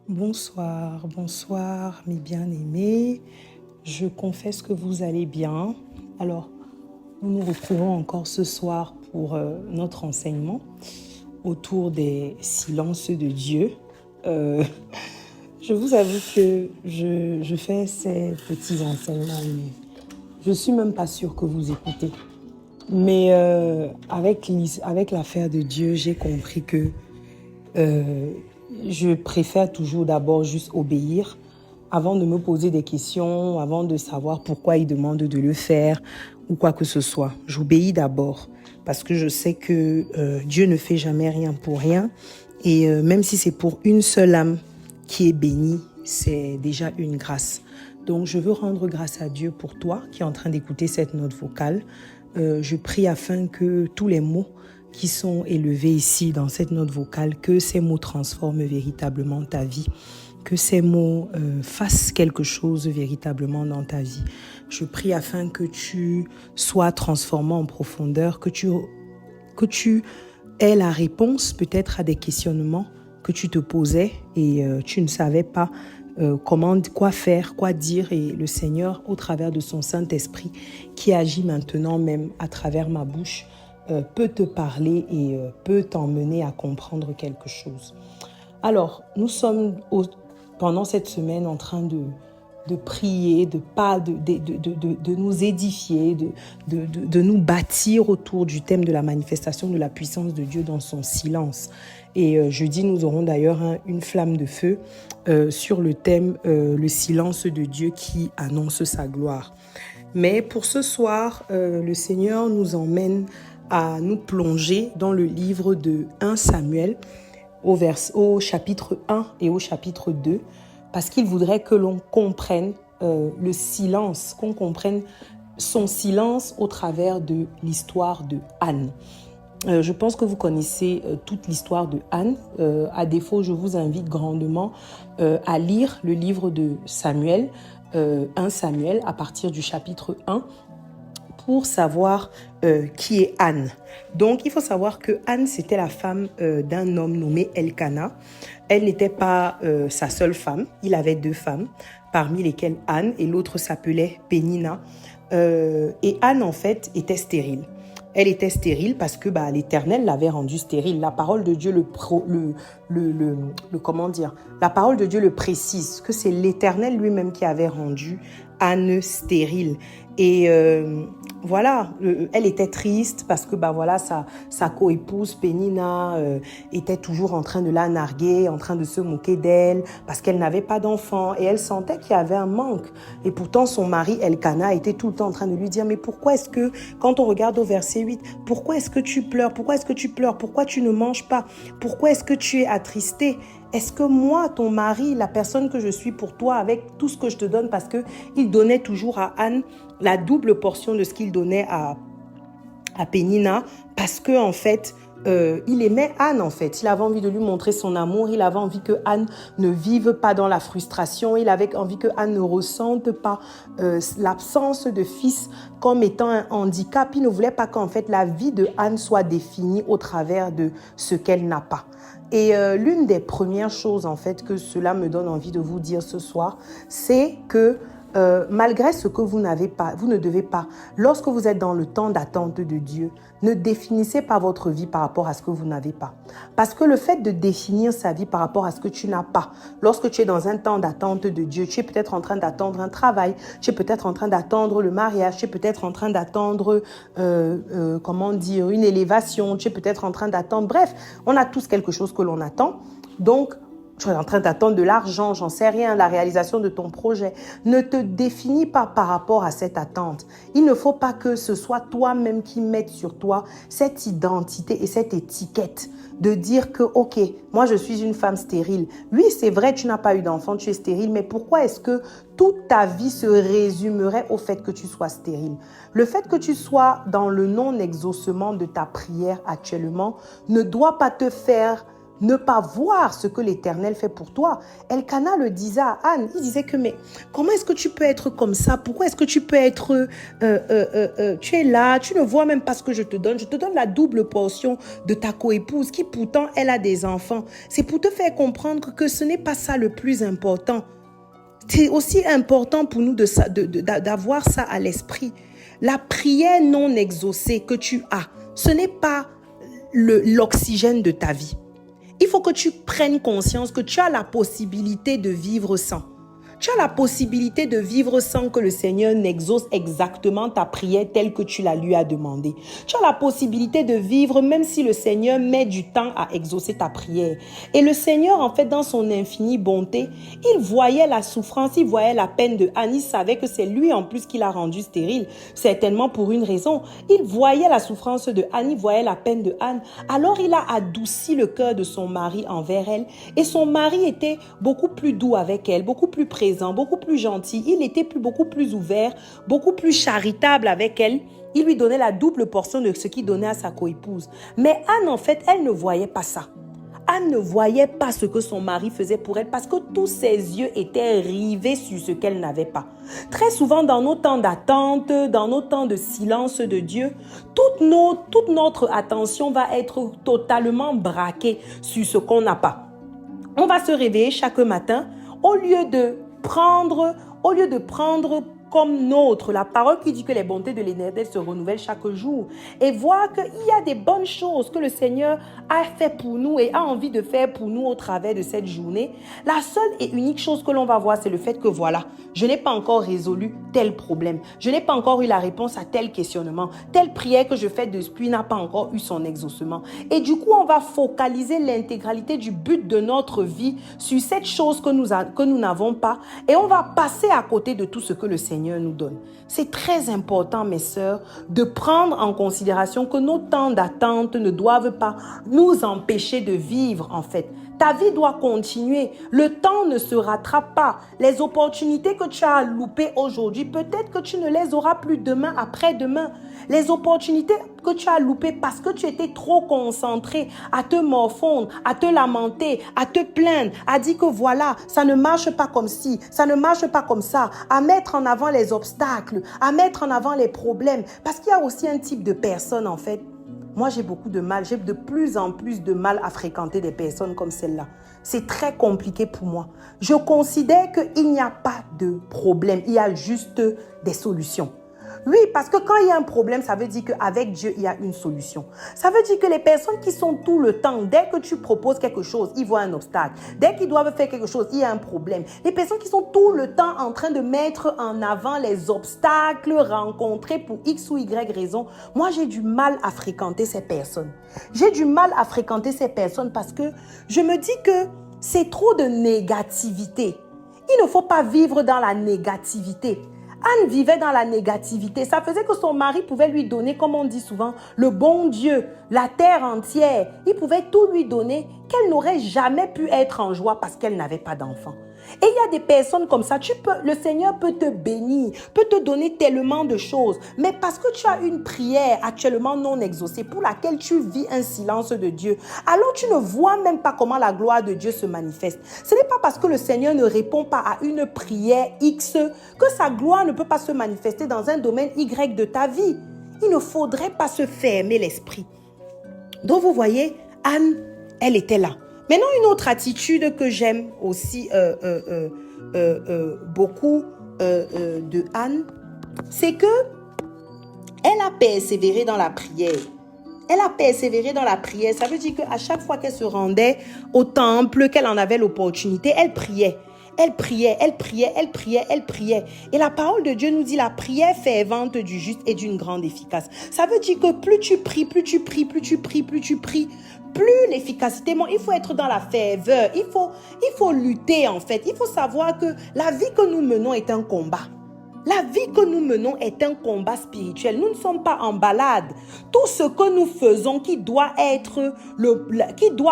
Bonsoir, bonsoir mes bien-aimés. Je confesse que vous allez bien. Alors, nous nous retrouvons encore ce soir pour notre enseignement autour des silences de Dieu. Je vous avoue que je fais ces petits enseignements, mais je ne suis même pas sûre que vous écoutez. Mais avec l'affaire de Dieu, j'ai compris que je préfère toujours d'abord juste obéir avant de me poser des questions, avant de savoir pourquoi il demande de le faire ou quoi que ce soit. J'obéis d'abord parce que je sais que Dieu ne fait jamais rien pour rien. Et même si c'est pour une seule âme qui est bénie, c'est déjà une grâce. Donc je veux rendre grâce à Dieu pour toi qui est en train d'écouter cette note vocale. Je prie afin que tous les mots qui sont élevés ici dans cette note vocale, que ces mots transforment véritablement ta vie, que ces mots fassent quelque chose véritablement dans ta vie. Je prie afin que tu sois transformé en profondeur, que tu aies la réponse peut-être à des questionnements que tu te posais et tu ne savais pas quoi faire, quoi dire. Et le Seigneur, au travers de son Saint-Esprit, qui agit maintenant même à travers ma bouche, peut te parler et peut t'emmener à comprendre quelque chose. Alors, nous sommes pendant cette semaine en train de prier, de nous édifier, de nous bâtir autour du thème de la manifestation de la puissance de Dieu dans son silence. Et jeudi, nous aurons d'ailleurs une flamme de feu sur le thème le silence de Dieu qui annonce sa gloire. Mais pour ce soir, le Seigneur nous emmène à nous plonger dans le livre de 1 Samuel au chapitre 1 et au chapitre 2 parce qu'il voudrait que l'on comprenne le silence, qu'on comprenne son silence au travers de l'histoire de Anne. Je pense que vous connaissez toute l'histoire de Anne. À défaut, je vous invite grandement à lire le livre de Samuel, 1 Samuel, à partir du chapitre 1, pour savoir qui est Anne. Donc, il faut savoir que Anne, c'était la femme d'un homme nommé Elkana. Elle n'était pas sa seule femme. Il avait 2 femmes, parmi lesquelles Anne, et l'autre s'appelait Pénina. Et Anne, en fait, était stérile. Elle était stérile parce que l'Éternel l'avait rendue stérile. La parole de Dieu la parole de Dieu le précise, que c'est l'Éternel lui-même qui avait rendu Anne stérile. Et voilà, elle était triste parce que sa coépouse Pénina était toujours en train de la narguer, en train de se moquer d'elle parce qu'elle n'avait pas d'enfant et elle sentait qu'il y avait un manque. Et pourtant son mari Elkana était tout le temps en train de lui dire: mais pourquoi est-ce que, quand on regarde au verset 8, pourquoi est-ce que tu pleures? Pourquoi est-ce que tu pleures? Pourquoi tu ne manges pas? Pourquoi est-ce que tu es attristé? Est-ce que moi, ton mari, la personne que je suis pour toi, avec tout ce que je te donne, parce qu'il donnait toujours à Anne la double portion de ce qu'il donnait à Pénina, parce que en fait, il aimait Anne en fait. Il avait envie de lui montrer son amour. Il avait envie que Anne ne vive pas dans la frustration. Il avait envie que Anne ne ressente pas l'absence de fils comme étant un handicap. Il ne voulait pas qu'en fait la vie de Anne soit définie au travers de ce qu'elle n'a pas. Et l'une des premières choses en fait que cela me donne envie de vous dire ce soir, c'est que malgré ce que vous n'avez pas, vous ne devez pas, lorsque vous êtes dans le temps d'attente de Dieu, ne définissez pas votre vie par rapport à ce que vous n'avez pas. Parce que le fait de définir sa vie par rapport à ce que tu n'as pas, lorsque tu es dans un temps d'attente de Dieu, tu es peut-être en train d'attendre un travail, tu es peut-être en train d'attendre le mariage, tu es peut-être en train d'attendre, une élévation, tu es peut-être en train d'attendre, bref, on a tous quelque chose que l'on attend. Donc, tu es en train d'attendre de l'argent, j'en sais rien, la réalisation de ton projet. Ne te définis pas par rapport à cette attente. Il ne faut pas que ce soit toi-même qui mette sur toi cette identité et cette étiquette de dire que, ok, moi je suis une femme stérile. Oui, c'est vrai, tu n'as pas eu d'enfant, tu es stérile, mais pourquoi est-ce que toute ta vie se résumerait au fait que tu sois stérile? Le fait que tu sois dans le non-exaucement de ta prière actuellement ne doit pas te faire ne pas voir ce que l'Éternel fait pour toi. Elkana le disait à Anne, il disait que mais comment est-ce que tu peux être comme ça? Pourquoi est-ce que tu peux être, tu es là, tu ne vois même pas ce que je te donne la double portion de ta coépouse qui pourtant elle a des enfants. C'est pour te faire comprendre que ce n'est pas ça le plus important. C'est aussi important pour nous d'avoir ça à l'esprit. La prière non exaucée que tu as, ce n'est pas l'oxygène de ta vie. Il faut que tu prennes conscience que tu as la possibilité de vivre sans. Tu as la possibilité de vivre sans que le Seigneur n'exauce exactement ta prière telle que tu la lui as demandé. Tu as la possibilité de vivre même si le Seigneur met du temps à exaucer ta prière. Et le Seigneur, en fait, dans son infinie bonté, il voyait la souffrance, il voyait la peine de Anne. Il savait que c'est lui en plus qui l'a rendue stérile, certainement pour une raison. Il voyait la souffrance de Anne, il voyait la peine de Anne. Alors il a adouci le cœur de son mari envers elle. Et son mari était beaucoup plus doux avec elle, beaucoup plus présent, beaucoup plus gentil, il était beaucoup plus ouvert, beaucoup plus charitable avec elle. Il lui donnait la double portion de ce qu'il donnait à sa coépouse. Mais Anne, en fait, elle ne voyait pas ça. Anne ne voyait pas ce que son mari faisait pour elle parce que tous ses yeux étaient rivés sur ce qu'elle n'avait pas. Très souvent, dans nos temps d'attente, dans nos temps de silence de Dieu, toute notre attention va être totalement braquée sur ce qu'on n'a pas. On va se réveiller chaque matin au lieu de prendre comme nôtre la parole qui dit que les bontés de l'Éternel se renouvellent chaque jour et voir qu'il y a des bonnes choses que le Seigneur a fait pour nous et a envie de faire pour nous au travers de cette journée. La seule et unique chose que l'on va voir, c'est le fait que voilà, je n'ai pas encore résolu tel problème. Je n'ai pas encore eu la réponse à tel questionnement. Telle prière que je fais depuis n'a pas encore eu son exaucement. Et du coup, on va focaliser l'intégralité du but de notre vie sur cette chose que nous n'avons pas et on va passer à côté de tout ce que le Seigneur nous donne. C'est très important, mes sœurs, de prendre en considération que nos temps d'attente ne doivent pas nous empêcher de vivre, en fait. Ta vie doit continuer. Le temps ne se rattrape pas. Les opportunités que tu as loupées aujourd'hui, peut-être que tu ne les auras plus demain, après-demain. Les opportunités que tu as loupées parce que tu étais trop concentré à te morfondre, à te lamenter, à te plaindre, à dire que voilà, ça ne marche pas comme ci, ça ne marche pas comme ça, à mettre en avant les obstacles, à mettre en avant les problèmes. Parce qu'il y a aussi un type de personne, en fait. Moi, j'ai beaucoup de mal, j'ai de plus en plus de mal à fréquenter des personnes comme celle-là. C'est très compliqué pour moi. Je considère qu'il n'y a pas de problème, il y a juste des solutions. Oui, parce que quand il y a un problème, ça veut dire qu'avec Dieu, il y a une solution. Ça veut dire que les personnes qui sont tout le temps, dès que tu proposes quelque chose, ils voient un obstacle. Dès qu'ils doivent faire quelque chose, il y a un problème. Les personnes qui sont tout le temps en train de mettre en avant les obstacles rencontrés pour X ou Y raison, moi, j'ai du mal à fréquenter ces personnes. J'ai du mal à fréquenter ces personnes parce que je me dis que c'est trop de négativité. Il ne faut pas vivre dans la négativité. Anne vivait dans la négativité. Ça faisait que son mari pouvait lui donner, comme on dit souvent, le bon Dieu, la terre entière. Il pouvait tout lui donner qu'elle n'aurait jamais pu être en joie parce qu'elle n'avait pas d'enfant. Et il y a des personnes comme ça, le Seigneur peut te bénir, peut te donner tellement de choses. Mais parce que tu as une prière actuellement non exaucée pour laquelle tu vis un silence de Dieu, alors tu ne vois même pas comment la gloire de Dieu se manifeste. Ce n'est pas parce que le Seigneur ne répond pas à une prière X que sa gloire ne peut pas se manifester dans un domaine Y de ta vie. Il ne faudrait pas se fermer l'esprit. Donc vous voyez, Anne, elle était là. Maintenant, une autre attitude que j'aime aussi beaucoup de Anne, c'est que elle a persévéré dans la prière. Elle a persévéré dans la prière. Ça veut dire qu'à chaque fois qu'elle se rendait au temple, qu'elle en avait l'opportunité, elle priait. Elle priait, elle priait, elle priait, elle priait. Et la parole de Dieu nous dit la prière fervente du juste est d'une grande efficace. Ça veut dire que plus tu pries, plus tu pries, plus tu pries, plus tu pries, plus l'efficacité. Bon, il faut être dans la ferveur. Il faut lutter en fait. Il faut savoir que la vie que nous menons est un combat. La vie que nous menons est un combat spirituel. Nous ne sommes pas en balade. Tout ce que nous faisons qui doit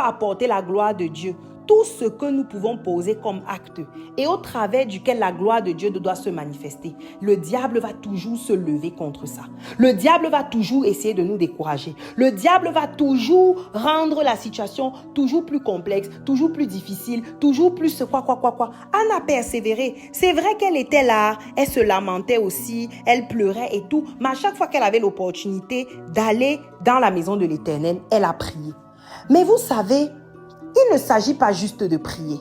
apporter la gloire de Dieu, tout ce que nous pouvons poser comme acte et au travers duquel la gloire de Dieu doit se manifester, le diable va toujours se lever contre ça. Le diable va toujours essayer de nous décourager. Le diable va toujours rendre la situation toujours plus complexe, toujours plus difficile, toujours plus quoi. Anne a persévéré. C'est vrai qu'elle était là, elle se lamentait aussi, elle pleurait et tout, mais à chaque fois qu'elle avait l'opportunité d'aller dans la maison de l'Éternel, elle a prié. Mais vous savez, il ne s'agit pas juste de prier.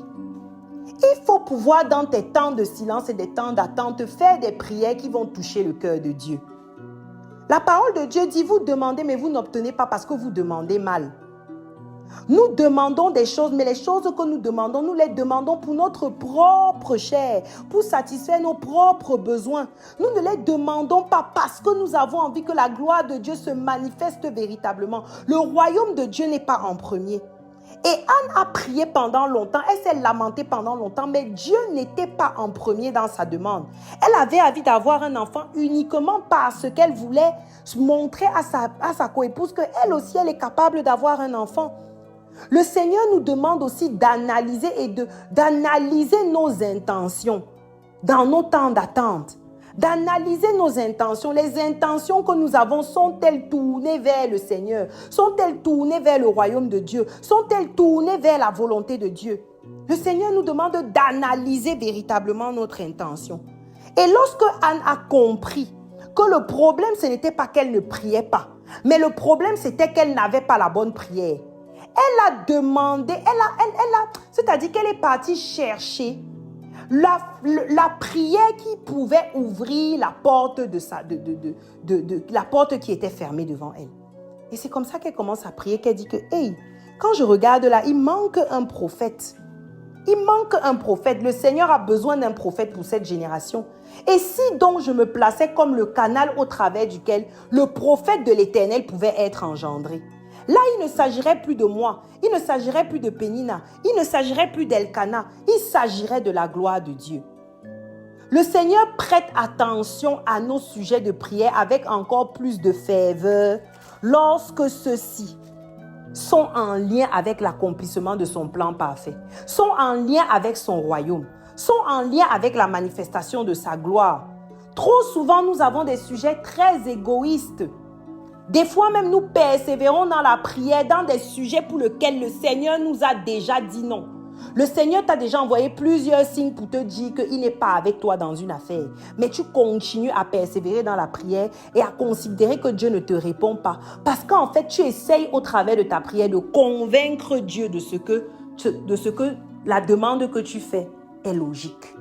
Il faut pouvoir, dans tes temps de silence et des temps d'attente, faire des prières qui vont toucher le cœur de Dieu. La parole de Dieu dit, vous demandez, mais vous n'obtenez pas parce que vous demandez mal. Nous demandons des choses, mais les choses que nous demandons, nous les demandons pour notre propre chair, pour satisfaire nos propres besoins. Nous ne les demandons pas parce que nous avons envie que la gloire de Dieu se manifeste véritablement. Le royaume de Dieu n'est pas en premier. Et Anne a prié pendant longtemps, elle s'est lamentée pendant longtemps, mais Dieu n'était pas en premier dans sa demande. Elle avait envie d'avoir un enfant uniquement parce qu'elle voulait montrer à sa coépouse qu'elle aussi, elle est capable d'avoir un enfant. Le Seigneur nous demande aussi d'analyser d'analyser nos intentions dans nos temps d'attente. D'analyser nos intentions. Les intentions que nous avons sont-elles tournées vers le Seigneur? Sont-elles tournées vers le royaume de Dieu? Sont-elles tournées vers la volonté de Dieu? Le Seigneur nous demande d'analyser véritablement notre intention. Et lorsque Anne a compris que le problème, ce n'était pas qu'elle ne priait pas, mais le problème, c'était qu'elle n'avait pas la bonne prière. Elle a demandé, c'est-à-dire qu'elle est partie chercher la prière qui pouvait ouvrir la porte la porte qui était fermée devant elle. Et c'est comme ça qu'elle commence à prier, qu'elle dit que, hey, quand je regarde là, il manque un prophète. Il manque un prophète. Le Seigneur a besoin d'un prophète pour cette génération. Et si donc je me plaçais comme le canal au travers duquel le prophète de l'Éternel pouvait être engendré. Là, il ne s'agirait plus de moi, il ne s'agirait plus de Pénina, il ne s'agirait plus d'Elkana, il s'agirait de la gloire de Dieu. Le Seigneur prête attention à nos sujets de prière avec encore plus de ferveur lorsque ceux-ci sont en lien avec l'accomplissement de son plan parfait, sont en lien avec son royaume, sont en lien avec la manifestation de sa gloire. Trop souvent, nous avons des sujets très égoïstes. Des fois même, nous persévérons dans la prière, dans des sujets pour lesquels le Seigneur nous a déjà dit non. Le Seigneur t'a déjà envoyé plusieurs signes pour te dire qu'il n'est pas avec toi dans une affaire. Mais tu continues à persévérer dans la prière et à considérer que Dieu ne te répond pas. Parce qu'en fait, tu essayes au travers de ta prière de convaincre Dieu de ce que la demande que tu fais est logique.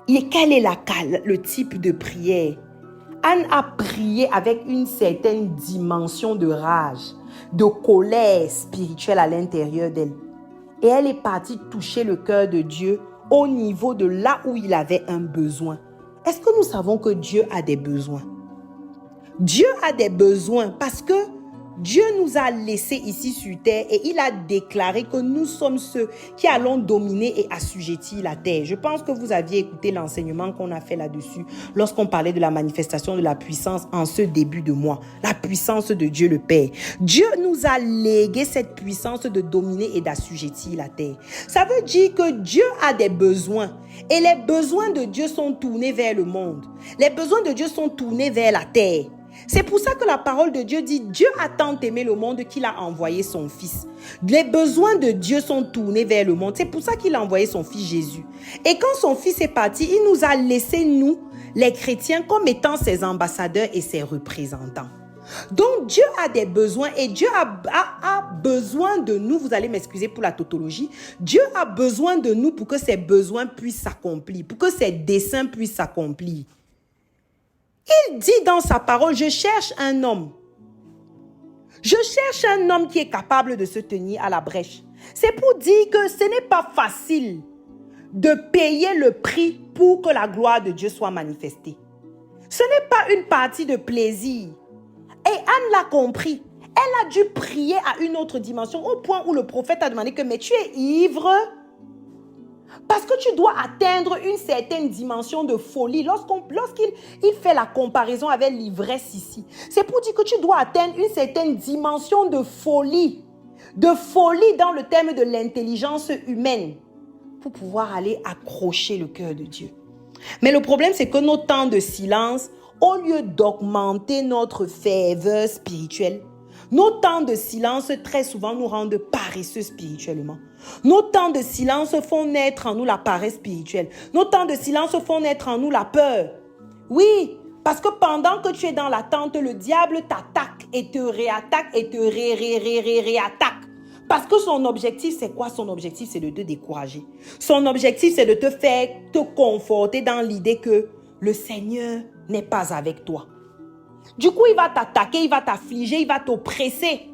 Et quel est le type de prière? Anne a prié avec une certaine dimension de rage, de colère spirituelle à l'intérieur d'elle. Et elle est partie toucher le cœur de Dieu au niveau de là où il avait un besoin. Est-ce que nous savons que Dieu a des besoins? Dieu a des besoins parce que Dieu nous a laissés ici sur terre et il a déclaré que nous sommes ceux qui allons dominer et assujettir la terre. Je pense que vous aviez écouté l'enseignement qu'on a fait là-dessus lorsqu'on parlait de la manifestation de la puissance en ce début de mois. La puissance de Dieu le Père. Dieu nous a légué cette puissance de dominer et d'assujettir la terre. Ça veut dire que Dieu a des besoins et les besoins de Dieu sont tournés vers le monde. Les besoins de Dieu sont tournés vers la terre. C'est pour ça que la parole de Dieu dit, Dieu a tant aimé le monde qu'il a envoyé son Fils. Les besoins de Dieu sont tournés vers le monde. C'est pour ça qu'il a envoyé son Fils Jésus. Et quand son Fils est parti, il nous a laissé, nous, les chrétiens, comme étant ses ambassadeurs et ses représentants. Donc Dieu a des besoins et Dieu a besoin de nous. Vous allez m'excuser pour la tautologie. Dieu a besoin de nous pour que ses besoins puissent s'accomplir, pour que ses desseins puissent s'accomplir. Il dit dans sa parole, je cherche un homme. Je cherche un homme qui est capable de se tenir à la brèche. C'est pour dire que ce n'est pas facile de payer le prix pour que la gloire de Dieu soit manifestée. Ce n'est pas une partie de plaisir. Et Anne l'a compris. Elle a dû prier à une autre dimension au point où le prophète a demandé que mais tu es ivre? Parce que tu dois atteindre une certaine dimension de folie. Lorsqu'il fait la comparaison avec l'ivresse ici, c'est pour dire que tu dois atteindre une certaine dimension de folie. de folie dans le thème de l'intelligence humaine pour pouvoir aller accrocher le cœur de Dieu. Mais le problème, c'est que nos temps de silence, au lieu d'augmenter notre ferveur spirituelle, nos temps de silence très souvent nous rendent paresseux spirituellement. Nos temps de silence font naître en nous la paresse spirituelle. Nos temps de silence font naître en nous la peur. Oui, parce que pendant que tu es dans l'attente, le diable t'attaque et te réattaque et te réattaque. Parce que son objectif, c'est quoi? Son objectif, c'est de te décourager. Son objectif, c'est de te faire te conforter dans l'idée que le Seigneur n'est pas avec toi. Du coup, il va t'attaquer, il va t'affliger, il va t'oppresser.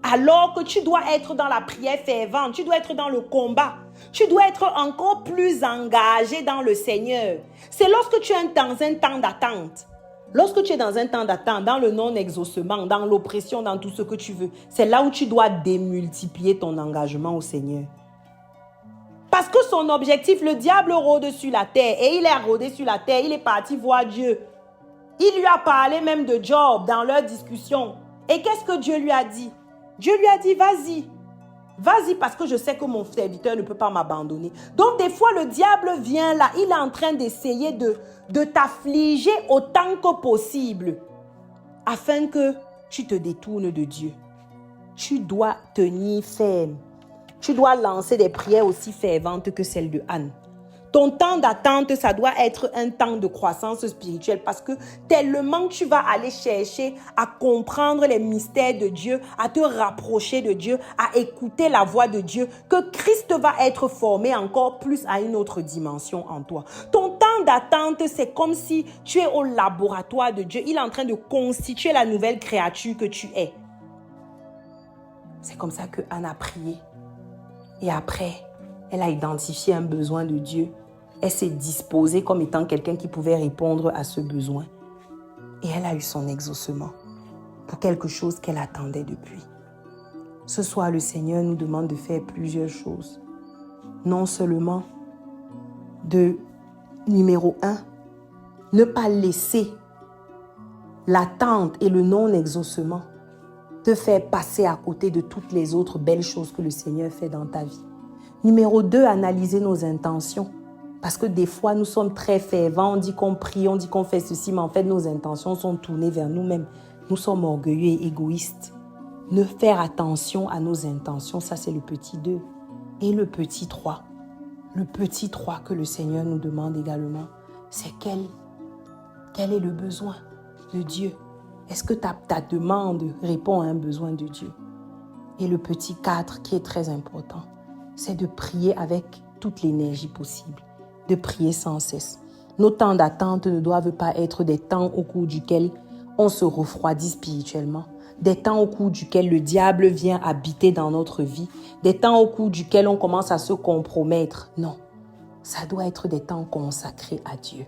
Alors que tu dois être dans la prière fervente, tu dois être dans le combat. Tu dois être encore plus engagé dans le Seigneur. C'est lorsque tu es dans un temps d'attente. Lorsque tu es dans un temps d'attente, dans le non-exaucement, dans l'oppression, dans tout ce que tu veux, c'est là où tu dois démultiplier ton engagement au Seigneur. Parce que son objectif, le diable rôde sur la terre. Et il est rôdé sur la terre, il est parti voir Dieu. Il lui a parlé même de Job dans leur discussion. Et qu'est-ce que Dieu lui a dit? Dieu lui a dit, vas-y. Vas-y parce que je sais que mon serviteur ne peut pas m'abandonner. Donc des fois, le diable vient là. Il est en train d'essayer de t'affliger autant que possible. Afin que tu te détournes de Dieu. Tu dois tenir ferme. Tu dois lancer des prières aussi ferventes que celles de Anne. Ton temps d'attente, ça doit être un temps de croissance spirituelle parce que tellement tu vas aller chercher à comprendre les mystères de Dieu, à te rapprocher de Dieu, à écouter la voix de Dieu, que Christ va être formé encore plus à une autre dimension en toi. Ton temps d'attente, c'est comme si tu es au laboratoire de Dieu. Il est en train de constituer la nouvelle créature que tu es. C'est comme ça que Anne a prié. Et après, elle a identifié un besoin de Dieu. Elle s'est disposée comme étant quelqu'un qui pouvait répondre à ce besoin. Et elle a eu son exaucement pour quelque chose qu'elle attendait depuis. Ce soir, le Seigneur nous demande de faire plusieurs choses. Non seulement numéro 1, ne pas laisser l'attente et le non-exaucement te faire passer à côté de toutes les autres belles choses que le Seigneur fait dans ta vie. Numéro 2, analyser nos intentions. Parce que des fois, nous sommes très fervents, on dit qu'on prie, on dit qu'on fait ceci, mais en fait, nos intentions sont tournées vers nous-mêmes. Nous sommes orgueilleux et égoïstes. Ne faire attention à nos intentions, ça c'est le petit 2. Et le petit 3. Le petit 3 que le Seigneur nous demande également, c'est quel est le besoin de Dieu? Est-ce que ta demande répond à un besoin de Dieu? Et le petit 4 qui est très important, c'est de prier avec toute l'énergie possible, de prier sans cesse. Nos temps d'attente ne doivent pas être des temps au cours duquel on se refroidit spirituellement, des temps au cours duquel le diable vient habiter dans notre vie, des temps au cours duquel on commence à se compromettre. Non, ça doit être des temps consacrés à Dieu.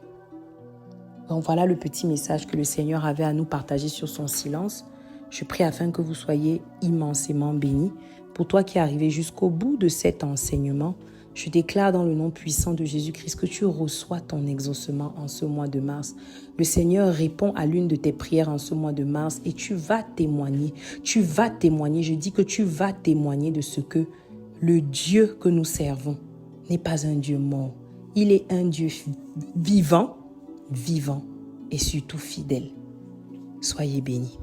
Donc voilà le petit message que le Seigneur avait à nous partager sur son silence. Je prie afin que vous soyez immensément bénis. Pour toi qui es arrivé jusqu'au bout de cet enseignement, je déclare dans le nom puissant de Jésus-Christ que tu reçois ton exaucement en ce mois de mars. Le Seigneur répond à l'une de tes prières en ce mois de mars et tu vas témoigner. Tu vas témoigner. Je dis que tu vas témoigner de ce que le Dieu que nous servons n'est pas un Dieu mort. Il est un Dieu vivant et surtout fidèle. Soyez bénis.